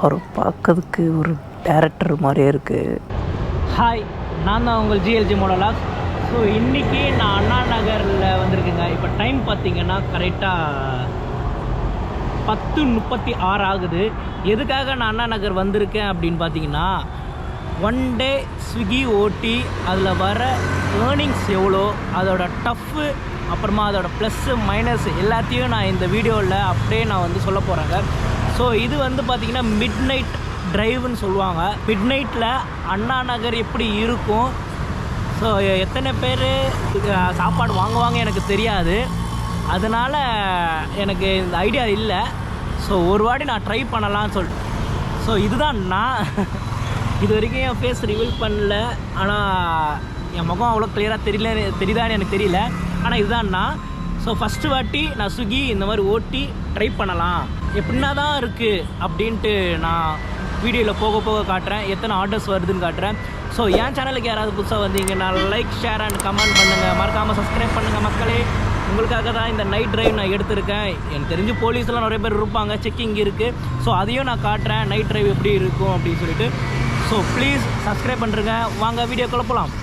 அவர் பார்க்கறதுக்கு ஒரு டேரக்டர் மாதிரியே இருக்குது. ஹாய், நான் தான் உங்கள் ஜிஎல்ஜி மோனோலாக். ஸோ இன்றைக்கி நான் அண்ணா நகரில் வந்திருக்கேங்க. இப்போ டைம் பார்த்திங்கன்னா கரெக்டாக 10:36 ஆகுது. எதுக்காக நான் அண்ணா நகர் வந்திருக்கேன் அப்படின்னு பார்த்தீங்கன்னா, ஒன் டே ஸ்விக்கி ஓட்டி அதில் வர ஏர்னிங்ஸ் எவ்வளோ, அதோட டஃப்பு, அப்புறமா அதோட ப்ளஸ்ஸு மைனஸ் எல்லாத்தையும் நான் இந்த வீடியோவில் அப்படியே நான் வந்து சொல்ல போகிறேங்க. ஸோ இது வந்து பார்த்திங்கன்னா மிட் நைட் ட்ரைவுன்னு சொல்லுவாங்க. மிட் நைட்டில் அண்ணா நகர் எப்படி இருக்கும், ஸோ எத்தனை பேர் சாப்பாடு வாங்குவாங்க எனக்கு தெரியாது, அதனால் எனக்கு இந்த ஐடியா இல்லை. ஸோ ஒரு வாட்டி நான் ட்ரை பண்ணலான்னு சொல்லிட்டு, ஸோ இதுதான் நான் இது வரைக்கும் என் ஃபேஸ் ரிவீல் பண்ணல, ஆனால் என் முகம் அவ்வளோ கிளியராக தெரியுதான்னு எனக்கு தெரியல, ஆனால் இதுதான் நான். ஸோ ஃபஸ்ட்டு வாட்டி நான் ஸ்விக்கி இந்த மாதிரி ஓட்டி ட்ரை பண்ணலாம், எப்படின்னா தான் இருக்குது அப்படின்ட்டு நான் வீடியோவில் போக போக காட்டுறேன், எத்தனை ஆர்டர்ஸ் வருதுன்னு காட்டுறேன். ஸோ என் சேனலுக்கு யாராவது புதுசாக வந்தீங்கன்னா லைக், ஷேர் அண்ட் கமெண்ட் பண்ணுங்கள், மறக்காமல் சப்ஸ்கிரைப் பண்ணுங்கள் மக்களே. உங்களுக்காக தான் இந்த நைட் ட்ரைவ் நான் எடுத்திருக்கேன். எனக்கு தெரிஞ்சு போலீஸ்லாம் நிறைய பேர் இருப்பாங்க, செக்கிங் இருக்குது. ஸோ அதையும் நான் காட்டுறேன், நைட் ட்ரைவ் எப்படி இருக்கும் அப்படின்னு சொல்லிட்டு. ஸோ ப்ளீஸ் சப்ஸ்கிரைப் பண்ணுறேங்க. வாங்க வீடியோக்குள்ளே போகலாம்.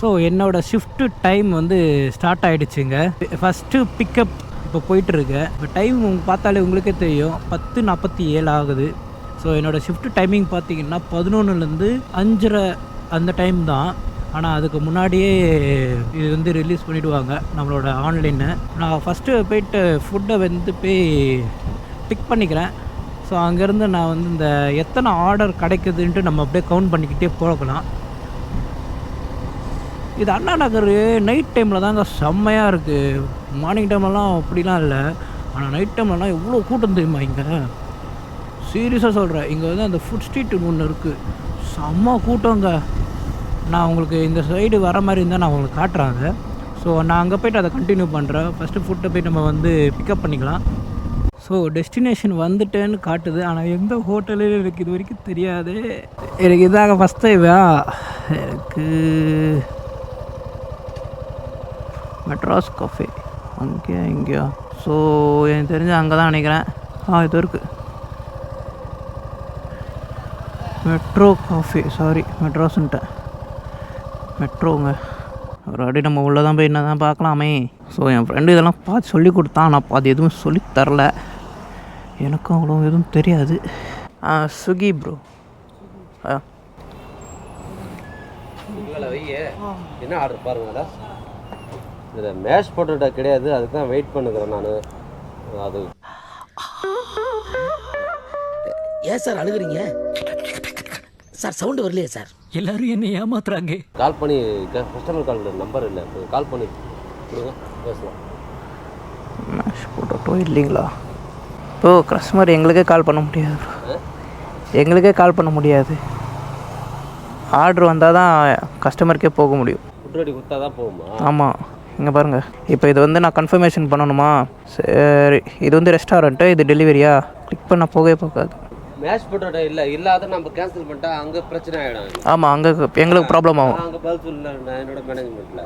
ஸோ என்னோடய ஷிஃப்ட்டு டைம் வந்து ஸ்டார்ட் ஆகிடுச்சுங்க. ஃபஸ்ட்டு பிக்கப் இப்போ போயிட்டுருக்கு. இப்போ டைம் பார்த்தாலே உங்களுக்கே தெரியும், 10:47 ஆகுது. ஸோ என்னோடய ஷிஃப்ட்டு டைமிங் பார்த்திங்கன்னா 11லேருந்து 5:30 அந்த டைம் தான். ஆனால் அதுக்கு முன்னாடியே இது வந்து ரிலீஸ் பண்ணிவிடுவாங்க நம்மளோட ஆன்லைனை. நான் ஃபஸ்ட்டு போய்ட்டு ஃபுட்டை வந்து போய் பிக் பண்ணிக்கிறேன். ஸோ அங்கேருந்து நான் வந்து இந்த எத்தனை ஆர்டர் கிடைக்குதுன்ட்டு நம்ம அப்படியே கவுண்ட் பண்ணிக்கிட்டே போகலாம். இது அண்ணா நகர் நைட் டைமில் தாங்க செம்மையாக இருக்குது. மார்னிங் டைம்லலாம் அப்படிலாம் இல்லை, ஆனால் நைட் டைம்லலாம் எவ்வளோ கூட்டம் தெரியுமா இங்கே. சீரியஸாக சொல்கிறேன், இங்கே வந்து அந்த ஃபுட் ஸ்ட்ரீட்டுன்னு ஒன்று இருக்குது, செம்ம கூட்டங்க. நான் உங்களுக்கு இந்த சைடு வர மாதிரி இருந்தால் நான் உங்களுக்கு காட்டுறாங்க. ஸோ நான் அங்கே போய்ட்டு அதை கண்டினியூ பண்ணுறேன். ஃபஸ்ட்டு ஃபுட்டை போய்ட்டு நம்ம வந்து பிக்கப் பண்ணிக்கலாம். ஸோ டெஸ்டினேஷன் வந்துட்டேன்னு காட்டுது, ஆனால் எந்த ஹோட்டலு எனக்கு இது வரைக்கும் தெரியாது. எனக்கு இதாக ஃபஸ்ட் டைமா எனக்கு மெட்ராஸ் காஃபே அங்கேயா இங்கேயா. ஸோ எனக்கு தெரிஞ்சு அங்கே தான் நினைக்கிறேன். இது இருக்குது மெட்ரோ காஃபே, சாரி மெட்ராஸ்ன்ட்டேன், மெட்ரோங்க. ஒரு அடி நம்ம உள்ளே தான் போய் என்ன தான் பார்க்கலாமே. ஸோ என் ஃப்ரெண்டு இதெல்லாம் பார்த்து சொல்லி கொடுத்தான், நான் அது எதுவும் சொல்லி தரல, எனக்கும் அவ்வளோ எதுவும் தெரியாது. Swiggy bro. என்ன ஆர்டர் பாருங்கடா, இதில் மேஷ் பொட்டேட்டோ கிடையாது, அதுக்கு தான் வெயிட் பண்ணுக்கிறேன் நான். அது ஏன் சார் அழுகுறீங்க சார்? சவுண்டு வரலையே சார்? எல்லாரும் என்ன ஏமாத்துறாங்க. கால் பண்ணி கஸ்டமர் கால் நம்பர் இல்லை, கால் பண்ணி கொடுங்க, பேசலாம். மேஷ் போட்டோ இல்லைங்களா? ஓ, கஸ்டமர் எங்களுக்கே கால் பண்ண முடியாது, எங்களுக்கே கால் பண்ண முடியாது. ஆர்டர் வந்தால் தான் கஸ்டமருக்கே போக முடியும். ஃபுட் ரெடி கொடுத்தா தான் போகுமா? ஆமாம், இங்கே பாருங்கள். இப்போ இது வந்து நான் கன்ஃபர்மேஷன் பண்ணணுமா? சரி, இது வந்து ரெஸ்டாரண்ட்டு, இது டெலிவரியா? கிளிக் பண்ண போகவே போகாது. மேஷ் பொட்டேட்டோ இல்லை, இல்லாத நம்ம கேன்சல் பண்ணிட்டா அங்கே பிரச்சனை ஆகிடும். ஆமாம், அங்கே எங்களுக்கு ப்ராப்ளம் ஆகும். அங்கே பதில் சொல்லல என்னோட மேனேஜ்மெண்ட்டில்.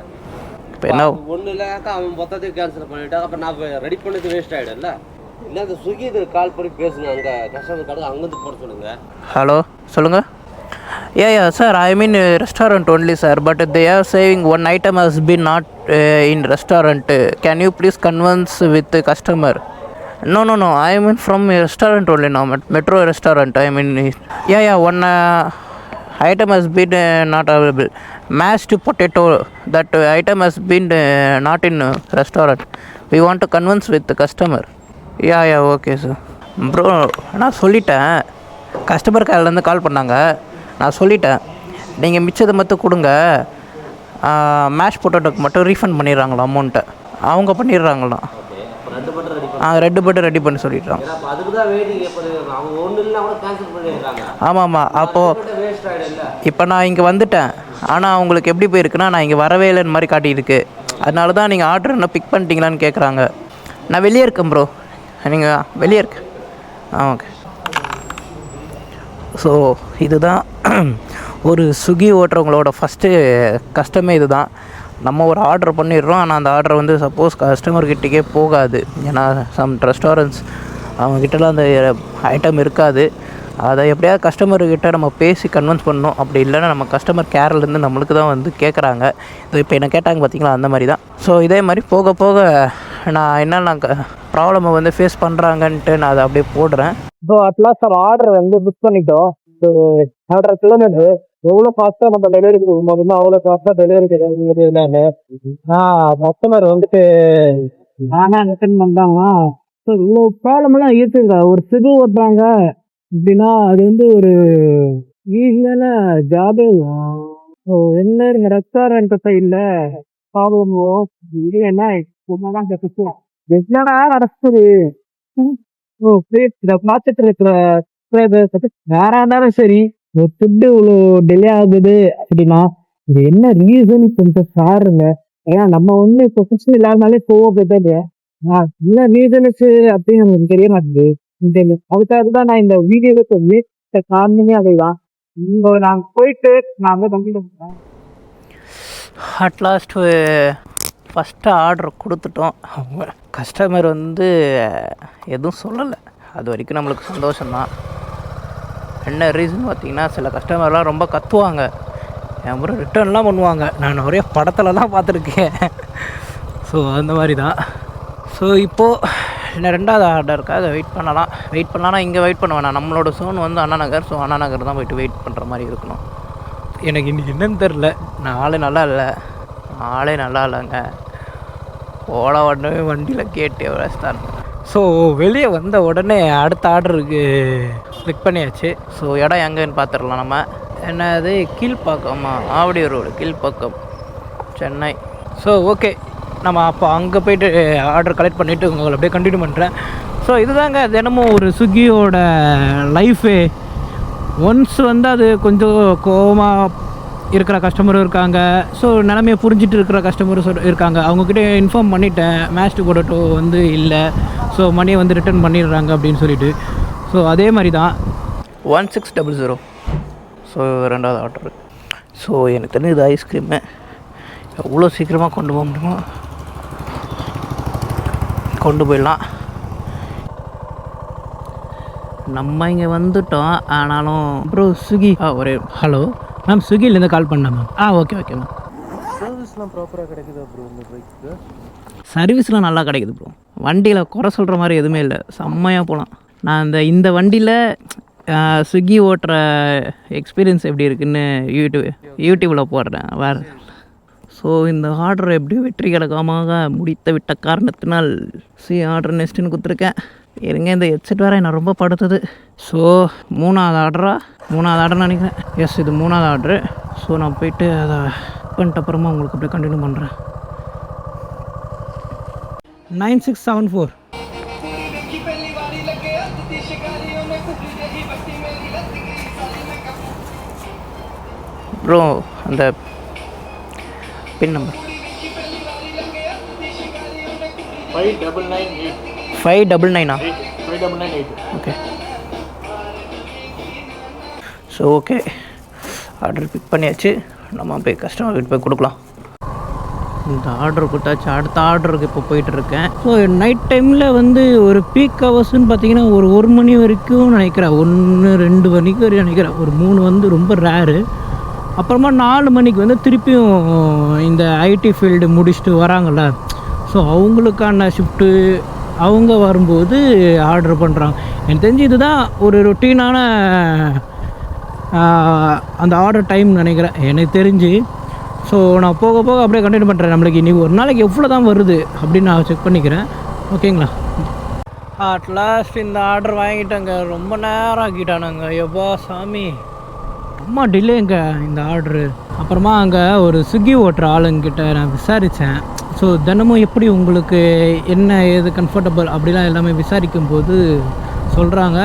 இப்போ என்ன ஒன்றும் இல்லைனாக்கா அவன் மொத்தத்தையும் கேன்சல் பண்ணிவிட்டா அப்போ நான் ரெடி பண்ணது வேஸ்ட் ஆகிடும்ல. இல்லை அந்த ஸ்விக்கி இது கால் பண்ணி பேசுங்க, அங்கே கஸ்டமர் கார்டு அங்கேருந்து போட சொல்லுங்கள். ஹலோ, சொல்லுங்கள். Yeah, sir, I mean restaurant only, sir, but they are saying one item has been not in restaurant. Can you please convince with the customer? No, I mean from restaurant only now, Metro restaurant. I mean, one item has been not available. Mashed potato, that item has been not in restaurant. We want to convince with the customer. Yeah, okay, sir. Bro, நான் சொல்லிட்டேன், customer கேர்லேருந்து கால் பண்ணாங்க, நான் சொல்லிட்டேன், நீங்கள் மிச்சத்தை மட்டும் கொடுங்க, mash பொட்டேட்டோக்கு மட்டும் ரீஃபண்ட் பண்ணிடுறாங்களா அமௌண்ட்டை, அவங்க பண்ணிடுறாங்களாம். ரெண்டு பட்டு ரெடி பண்ணி சொல்லிடுறாங்க. ஆமாம், அப்போது இப்போ நான் இங்கே வந்துட்டேன், ஆனால் அவங்களுக்கு எப்படி போயிருக்குன்னா நான் இங்கே வரவே இல்லைன்னு மாதிரி காட்டியிருக்கு. அதனால தான் நீங்கள் ஆர்டர் என்ன பிக் பண்ணிட்டீங்களான்னு கேட்குறாங்க. நான் வெளியே இருக்கேன் ப்ரோ, நீங்கள் வெளியே இருக்கேன். ஓகே. ஸோ இதுதான் ஒரு ஸ்விக்கி ஓட்டுறவங்களோட ஃபஸ்ட்டு கஷ்டமே இது தான். நம்ம ஒரு ஆர்டர் பண்ணிடுறோம், ஆனால் அந்த ஆர்டர் வந்து சப்போஸ் கஸ்டமர்கிட்டக்கே போகாது. ஏன்னா சம் ரெஸ்டாரண்ட்ஸ் அவங்கக்கிட்டலாம் அந்த ஐட்டம் இருக்காது. அதை எப்படியாவது கஸ்டமர்கிட்ட நம்ம பேசி கன்வின்ஸ் பண்ணணும். அப்படி இல்லைன்னா நம்ம கஸ்டமர் கேர்லேருந்து நம்மளுக்கு தான் வந்து கேட்குறாங்க. இது இப்போ என்ன கேட்டாங்க பார்த்தீங்களா, அந்த மாதிரி தான். ஸோ இதே மாதிரி போக போக நான் என்னென்ன ப்ராப்ளமை வந்து ஃபேஸ் பண்ணுறாங்கன்ட்டு நான் அதை அப்படியே போடுறேன். ஸோ அட்லாஸ்ட் நம்ம ஆர்டர் வந்து புக் பண்ணிட்டோம். ஸோ 100 கிலோமீட்டர் எவ்வளோ ஃபாஸ்ட்டாக நம்ம டெலிவரி கொடுக்கும்போது அவ்வளோ ஃபாஸ்ட்டாக டெலிவரி கிடையாது. கஸ்டமர் வந்துட்டு நானே அட்டன் பண்ணாங்க. ஸோ இவ்வளோ ப்ராப்ளம்லாம் இருக்குங்க. ஒரு ஸ்விக்கி ஓட்டுறாங்க அப்படின்னா அது வந்து ஒரு ஈஸியான ஜாபே இல்லை. ஸோ என்ன இந்த ரெஸ்டாரண்ட் சைடில் ப்ராப்ளமோ இது என்ன தான் கேட்கும் என்னடா நடக்குது. ஓ இதை பார்த்துட்டு இருக்கிற யாரா இருந்தாலும் சரி, ஒரு ஃபுட்டு இவ்வளோ டிலே ஆகுது அப்படின்னா இது என்ன ரீசன் கொஞ்சம் சாருங்க. ஏன்னா நம்ம வந்து ப்ரொஃபஷனல் இல்லாதனாலே போகுது. என்ன ரீசனுக்கு அப்படின்னு நமக்கு தெரிய மாட்டேங்குது. அதுக்காக தான் நான் இந்த வீடியோவை சொல்லி காரணமே அதைதான். இங்கே நாங்கள் போயிட்டு நான் வந்து கம்ப்ளீட் அட்லாஸ்ட்டு ஃபஸ்ட்டு ஆர்டர் கொடுத்துட்டோம். கஸ்டமர் வந்து எதுவும் சொல்லலை. அது வரைக்கும் நம்மளுக்கு சந்தோஷம்தான். என்ன ரீசன் பார்த்தீங்கன்னா, சில கஸ்டமர்லாம் ரொம்ப கத்துவாங்க, அப்புறம் ரிட்டர்ன்லாம் பண்ணுவாங்க. நான் நிறைய படத்துலலாம் பார்த்துருக்கேன். ஸோ அந்த மாதிரி தான். ஸோ இப்போது என்ன 2வது ஆர்டருக்காக வெயிட் பண்ணலாம்னா இங்கே வெயிட் பண்ண வேணாம். நம்மளோட சோன் வந்து அண்ணா நகர். ஸோ அண்ணா நகர் தான் போய்ட்டு வெயிட் பண்ணுற மாதிரி இருக்கணும். எனக்கு இன்றைக்கி என்னன்னு தெரில, ஆளே நல்லா இல்லைங்க. ஓலா உடனே வண்டியில் கேட்டு வச்சுட்டாங்க. ஸோ வெளியே வந்த உடனே அடுத்த ஆர்டருக்கு கிளிக் பண்ணியாச்சு. ஸோ இடம் எங்கேன்னு பார்த்துடலாம். நம்ம என்னது கீழ்ப்பாக்கமா, ஆவடியூர் road, Kilpauk, Chennai. So okay, நம்ம அப்போ அங்கே போய்ட்டு ஆர்டர் கலெக்ட் பண்ணிவிட்டு உங்களை அப்படியே கண்டினியூ பண்ணுறேன். ஸோ இதுதாங்க தினமும் ஒரு ஸ்விக்கியோட லைஃபு. ஒன்ஸ் வந்து அது கொஞ்சம் கோவமாக இருக்கிற கஸ்டமரும் இருக்காங்க. ஸோ நிலமையை புரிஞ்சிட்டு இருக்கிற கஸ்டமரும் இருக்காங்க. அவங்கக்கிட்ட இன்ஃபார்ம் பண்ணிட்டேன், மேஷ்டு பொட்டேட்டோ வந்து இல்லை, ஸோ மணியை வந்து ரிட்டர்ன் பண்ணிடுறாங்க அப்படின்னு சொல்லிட்டு. ஸோ அதே மாதிரி தான் 1600. ஸோ 2வது ஆர்டரு. ஸோ எனக்கு தெரிஞ்சு இது ஐஸ்கிரீமு எவ்வளோ சீக்கிரமாக கொண்டு போக முடியுமோ கொண்டு போயிடலாம். நம்ம இங்கே வந்துட்டோம். ஆனாலும் ப்ரோ ஸ்விக்கி ஒரு ஹலோ மேம், ஸ்விக்கிலேருந்து கால் பண்ணேன் மேம். Okay ma'am. சர்வீஸ்லாம் ப்ராப்பராக கிடைக்குதா ப்ரோ இந்த பைக்கு? சர்வீஸ்லாம் நல்லா கிடைக்குது ப்ரோ. வண்டியில் குறை சொல்கிற மாதிரி எதுவுமே இல்லை, செம்மையாக போகலாம். நான் இந்த வண்டியில் ஸ்விக்கி ஓட்டுற எக்ஸ்பீரியன்ஸ் எப்படி இருக்குன்னு யூடியூப்பில் போடுறேன் வேறு. ஸோ இந்த ஆர்டரை எப்படியும் வெற்றிகரமாக முடித்து விட்ட காரணத்தினால் ஆர்டர் நெக்ஸ்ட்டுன்னு கொடுத்துருக்கேன். இருங்க, இந்த ஹெட்செட் வேறு என்ன ரொம்ப படுத்துது. ஸோ 3வது ஆர்டர் நினைக்கிறேன். எஸ், இது 3வது ஆர்டரு. ஸோ நான் போயிட்டு அதை பண்ணிட்டு அப்புறமா உங்களுக்கு அப்படியே கண்டினியூ பண்ணுறேன். 9674 ப்ரோ. அந்த pin number 599. Okay. So okay, order pick பண்ணியாச்சு. நம்ம போய் கஸ்டமர் கிட்ட போய் கொடுக்கலாம். இந்த ஆர்டர் கொடுத்தாச்சு. அடுத்த ஆர்டருக்கு இப்போ போயிட்டுருக்கேன். ஸோ நைட் டைமில் வந்து ஒரு பீக் ஹவர்ஸ்ன்னு பார்த்தீங்கன்னா ஒரு மணி வரைக்கும் நினைக்கிறேன், 1-2 மணிக்கு வரைக்கும் நினைக்கிறேன். ஒரு 3 வந்து ரொம்ப ரேரு. அப்புறமா 4 மணிக்கு வந்து திருப்பியும் இந்த ஐடி ஃபீல்டு முடிச்சுட்டு வராங்கள்ல, ஸோ அவங்களுக்கான ஷிஃப்ட்டு அவங்க வரும்போது ஆர்டர் பண்ணுறாங்க. எனக்கு தெரிஞ்சு இதுதான் ஒரு ரொட்டீனான அந்த ஆர்டர் டைம் நினைக்கிறேன் எனக்கு தெரிஞ்சு. ஸோ நான் போக போக அப்படியே கண்டினியூ பண்ணுறேன். நம்மளுக்கு இன்றைக்கி ஒரு நாளைக்கு எவ்வளோ தான் வருது அப்படின்னு நான் செக் பண்ணிக்கிறேன். ஓகேங்களா? அட்லாஸ்ட் இந்த ஆர்டர் வாங்கிட்டேங்க. ரொம்ப நேரம் ஆக்கிட்டானுங்க. எப்பா சாமி, ரொம்ப டிலேங்க இந்த ஆர்டரு. அப்புறமா அங்கே ஒரு ஸ்விக்கி ஓட்டுற ஆளுங்கிட்ட நான் விசாரித்தேன். ஸோ தினமும் எப்படி உங்களுக்கு என்ன ஏது கம்ஃபர்டபுள் அப்படிலாம் எல்லாமே விசாரிக்கும்போது சொல்கிறாங்க,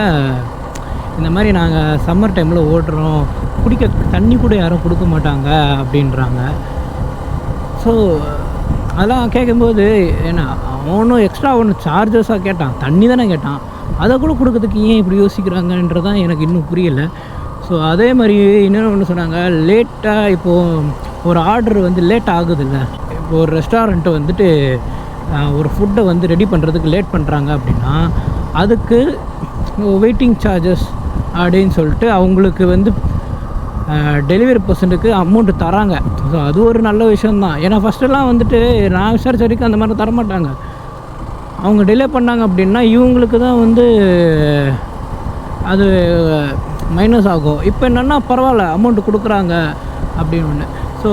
இந்த மாதிரி நாங்கள் சம்மர் டைமில் ஓட்டுறோம், குடிக்க தண்ணி கூட யாரும் கொடுக்க மாட்டாங்க அப்படின்றாங்க. ஸோ அதெல்லாம் கேட்கும்போது ஏன்னா அவனும் எக்ஸ்ட்ரா ஒன்று சார்ஜஸாக கேட்டான், தண்ணி தானே கேட்டான், அதை கூட கொடுக்கறதுக்கு ஏன் இப்படி யோசிக்கிறாங்கன்றதான் எனக்கு இன்னும் புரியலை. ஸோ அதே மாதிரி இன்னொன்று ஒன்று சொன்னாங்க, லேட்டாக இப்போது ஒரு ஆர்டர் வந்து லேட் ஆகுதுல்ல, இப்போ ஒரு ரெஸ்டாரண்ட்டு வந்துட்டு ஒரு ஃபுட்டை வந்து ரெடி பண்ணுறதுக்கு லேட் பண்ணுறாங்க அப்படின்னா அதுக்கு வெயிட்டிங் சார்ஜஸ் அப்படின்னு சொல்லிட்டு அவங்களுக்கு வந்து டெலிவரி பர்சனுக்கு அமௌண்ட்டு தராங்க. ஸோ அது ஒரு நல்ல விஷயந்தான். ஏன்னா ஃபஸ்ட்டெல்லாம் வந்துட்டு நான் விசாரிச்ச வரைக்கும் அந்த மாதிரி தரமாட்டாங்க. அவங்க டிலே பண்ணாங்க அப்படின்னா இவங்களுக்கு தான் வந்து அது மைனஸ் ஆகும். இப்போ என்னென்னா பரவாயில்ல அமௌண்ட்டு கொடுக்குறாங்க அப்படின்னு ஒன்று. ஸோ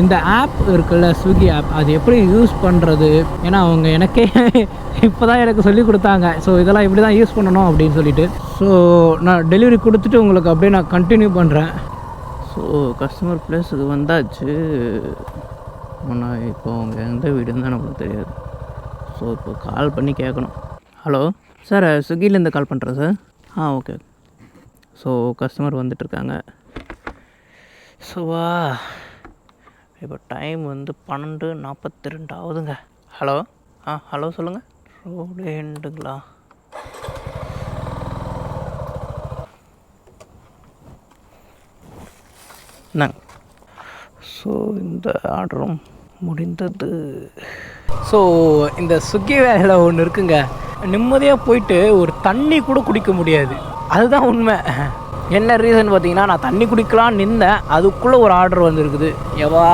இந்த ஆப் இருக்குல்ல, ஸ்விக்கி ஆப், அது எப்படி யூஸ் பண்ணுறது, ஏன்னா அவங்க எனக்கே இப்போ தான் எனக்கு சொல்லி கொடுத்தாங்க. ஸோ இதெல்லாம் இப்படி தான் யூஸ் பண்ணணும் அப்படின்னு சொல்லிட்டு. ஸோ நான் டெலிவரி கொடுத்துட்டு உங்களுக்கு அப்படியே நான் கண்டினியூ பண்ணுறேன். ஸோ கஸ்டமர் பிளேஸுக்கு வந்தாச்சு. நான் இப்போ அவங்க எந்த வீடுன்னு தான் நம்மளுக்கு தெரியாது. ஸோ இப்போ கால் பண்ணி கேட்கணும். ஹலோ சார், ஸ்விக்கிலேருந்து கால் பண்ணுறேன் சார். ஓகே. ஸோ கஸ்டமர் வந்துட்டுருக்காங்க. ஸோ இப்போ டைம் வந்து 12:42 ஆகுதுங்க. ஹலோ ஹலோ சொல்லுங்கள். ரோடு எண்டுங்களா? என்னங்க? ஸோ இந்த ஆர்டரும் முடிந்தது. ஸோ இந்த ஸ்விக்கி வேலையில் ஒன்று இருக்குங்க, நிம்மதியாக போயிட்டு ஒரு தண்ணி கூட குடிக்க முடியாது. அதுதான் உண்மை. என்ன ரீசன் பார்த்தீங்கன்னா, நான் தண்ணி குடிக்கலான்னு நின்றேன், அதுக்குள்ளே ஒரு ஆர்டர் வந்துருக்குது. எவா,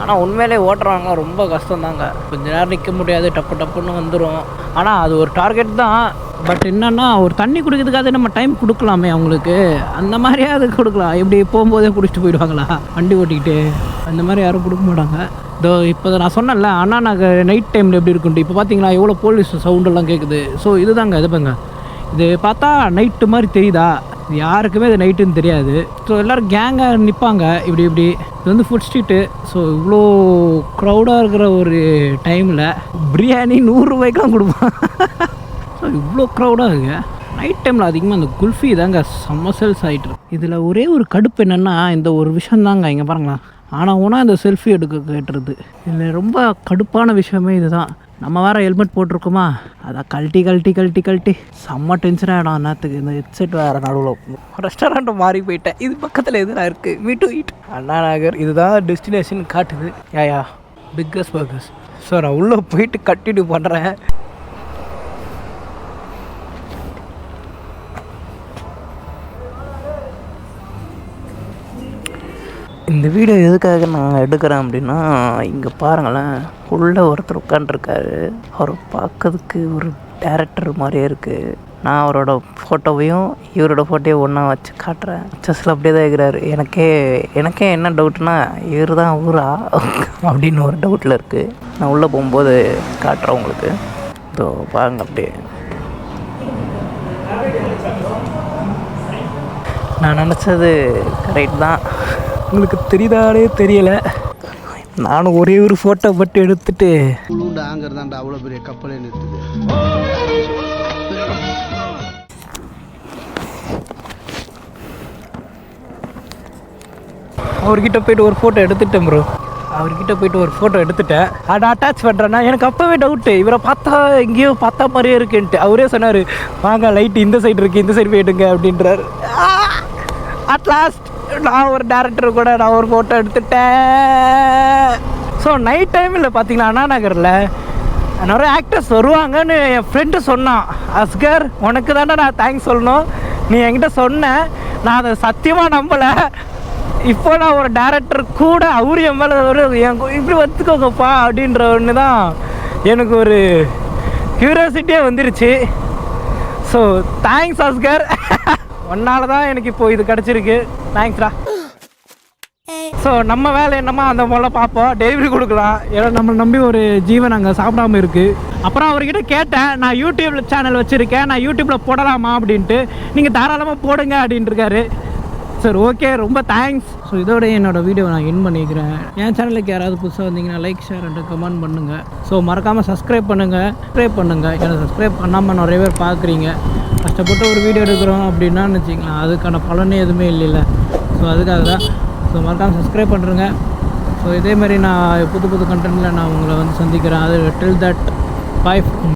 ஆனால் உண்மையிலே ஓட்டுறவங்க ரொம்ப கஷ்டம்தாங்க. கொஞ்ச நேரம் நிற்க முடியாது, டப்புன்னு வந்துடும். ஆனால் அது ஒரு டார்கெட் தான். பட் என்னென்னா, ஒரு தண்ணி குடிக்கிறதுக்காக நம்ம டைம் கொடுக்கலாமே அவங்களுக்கு, அந்த மாதிரியே அது கொடுக்கலாம். எப்படி போகும்போதே குடிச்சிட்டு போயிடுவாங்களா வண்டி ஓட்டிக்கிட்டு? அந்த மாதிரி யாரும் கொடுக்க மாட்டாங்க. இதோ இப்போ நான் சொன்னேன்ல, அண்ணா நகர் நைட் டைமில் எப்படி இருக்குன்ட்டு. இப்போ பார்த்தீங்களா எவ்வளோ போலீஸ் சவுண்டெல்லாம் கேட்குது. ஸோ இதுதாங்க, இது பாங்க, இது பார்த்தா நைட்டு மாதிரி தெரியுதா? இது யாருக்குமே இது நைட்டுன்னு தெரியாது. ஸோ எல்லோரும் கேங்காக நிற்பாங்க இப்படி. இது வந்து ஃபுட் ஸ்ட்ரீட்டு. ஸோ இவ்வளோ க்ரௌடாக இருக்கிற ஒரு டைமில் பிரியாணி 100 ரூபாய்க்கெலாம் கொடுப்பான். ஸோ இவ்வளோ க்ரௌடாக இருக்குது. நைட் டைமில் அதிகமாக அந்த குல்ஃபி தாங்க செம்ம சேல்ஸ் ஆகிட்டு இருக்கு. இதில் ஒரே ஒரு கடுப்பு என்னென்னா, இந்த ஒரு விஷயந்தாங்க. இங்கே பாருங்களா, ஆனால் ஊனா இந்த செல்ஃபி எடுக்க கேட்டுருது. இதில் ரொம்ப கடுப்பான விஷயமே இதுதான். நம்ம வேறு ஹெல்மெட் போட்டிருக்கோமா, அதை கழட்டி செம்ம டென்ஷன் ஆகிடும். அண்ணாத்துக்கு இந்த ஹெட்செட் வேறு நடுவில். ரெஸ்டாரண்ட்டை மாறி போயிட்டேன். இது பக்கத்தில் எதுனா இருக்குது, me to eat Anna Nagar. இதுதான் டெஸ்டினேஷன் காட்டுது. யா பிக்கஸ்ட் பர்கர்ஸ். ஸோ நான் உள்ளே போயிட்டு கண்டினியூ பண்ணுறேன். இந்த வீடியோ எதுக்காக நான் எடுக்கிறேன் அப்படின்னா, இங்கே பாருங்களேன், உள்ளே ஒருத்தர் உட்காண்ட்ருக்காரு. அவர் பார்க்கறதுக்கு ஒரு டேரக்டர் மாதிரியே இருக்குது. நான் அவரோட ஃபோட்டோவையும் இவரோட ஃபோட்டோவையும் ஒன்றா வச்சு காட்டுறேன். செஸ்ஸில் அப்படியே தான் இருக்கிறாரு. எனக்கே என்ன டவுட்னா, இவர் தான் ஊரா அப்படின்னு ஒரு டவுட்டில் இருக்குது. நான் உள்ளே போகும்போது காட்டுறேன் உங்களுக்கு. இதோ பாருங்க, அப்படியே நான் நினச்சது கரெக்ட் தான். உங்களுக்கு தெரியுதானே தெரியலை, நானும் ஒரே ஒரு ஃபோட்டோ மட்டும் எடுத்துட்டு ஆங்கிறதாண்டா அவ்வளோ பெரிய கப்பலே நிறுத்துது. அவர்கிட்ட போய்ட்டு ஒரு ஃபோட்டோ எடுத்துட்டேன் ப்ரோ. அதை அட்டாச் பண்ணுறேன்னா எனக்கு அப்போவே டவுட்டு, இவரை பார்த்தா எங்கேயோ பார்த்தா மாதிரியே இருக்குன்ட்டு. அவரே சொன்னார், வாங்க லைட்டு இந்த சைடு இருக்குது, இந்த சைடு போயிடுங்க அப்படின்றாரு. அட்லாஸ்ட் நான் ஒரு டேரக்டர் கூட நான் ஒரு ஃபோட்டோ எடுத்துட்டேன். ஸோ நைட் டைமில் பார்த்தீங்கன்னா அண்ணா நகரில் நிறைய ஆக்டர்ஸ் வருவாங்கன்னு என் ஃப்ரெண்டு சொன்னான். அஸ்கர், உனக்கு தானே நான் தேங்க்ஸ் சொல்லணும். நீ என்கிட்ட சொன்ன, நான் அதை சத்தியமாக நம்பலை. இப்போ நான் ஒரு டேரக்டர் கூட அவரு என் மேலே இப்படி வந்துக்கோங்கப்பா அப்படின்ற ஒன்று தான் எனக்கு ஒரு க்யூரியாசிட்டியே வந்துருச்சு. ஸோ தேங்க்ஸ் அஸ்கர், ஒன்னால தான் எனக்கு இப்போது இது கிடச்சிருக்கு. தேங்க்ஸ்டா. ஸோ நம்ம வேலை என்னமா அந்த போல் பார்ப்போம், டெலிவரி கொடுக்கலாம். ஏன்னா நம்மளை நம்பி ஒரு ஜீவன் அங்கே சாப்பிடாமல் இருக்குது. அப்புறம் அவர்கிட்ட கேட்டேன், நான் யூடியூப்பில் சேனல் வச்சுருக்கேன், நான் யூடியூப்பில் போடலாமா அப்படின்ட்டு. நீங்கள் தாராளமாக போடுங்க அப்படின்ட்டுருக்காரு. சார் ஓகே, ரொம்ப தேங்க்ஸ். ஸோ இதோட என்னோடய வீடியோ நான் என் பண்ணிக்கிறேன். என் சேனலுக்கு யாராவது புதுசாக வந்தீங்கன்னா லைக், ஷேர் அண்ட் கமெண்ட் பண்ணுங்கள். ஸோ மறக்காமல் சப்ஸ்கிரைப் பண்ணுங்கள். ஏன்னா சப்ஸ்கிரைப் பண்ணாமல் நிறைய பேர் பார்க்குறீங்க. கஷ்டப்பட்டு ஒரு வீடியோ எடுக்கிறோம் அப்படின்னா வச்சுக்கலாம், அதுக்கான பலனே எதுவுமே இல்லைல்ல. ஸோ அதுக்காக தான். ஸோ மறக்காமல் சப்ஸ்கிரைப் பண்ணுறேங்க. ஸோ இதேமாதிரி நான் புது கண்டென்ட்டில் நான் உங்களை வந்து சந்திக்கிறேன். அது டில் தட் பை.